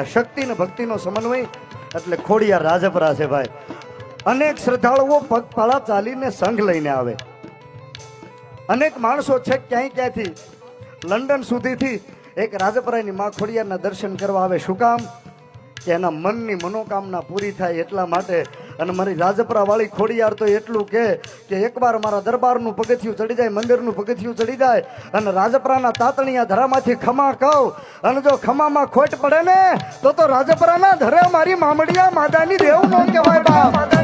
શક્તિ ને ભક્તિનો સમન્વય એટલે ખોડિયાર રાજપરા છે ભાઈ. અનેક શ્રદ્ધાળુઓ પગપાળા ચાલીને સંઘ લઈને આવે. અનેક માણસો છે ક્યાંયથી લંડન સુધીથી એક રાજપરાની માં ખોડિયારના દર્શન કરવા આવે. શું કામ? કે એના મનની મનોકામના પૂરી થાય એટલા માટે. અને મારી રાજપરા વાળી ખોડિયાર તો એટલું કે એકવાર મારા દરબારનું પગથિયું ચડી જાય, મંદિરનું પગથિયું ચડી જાય અને રાજપરાના તાતણિયા ધરામાંથી ખમા કહું અને જો ખમામાં ખોટ પડે ને તો રાજપરાના ધરે મારી મામડિયા માદાની દેવ નો કહેવાય બાપ.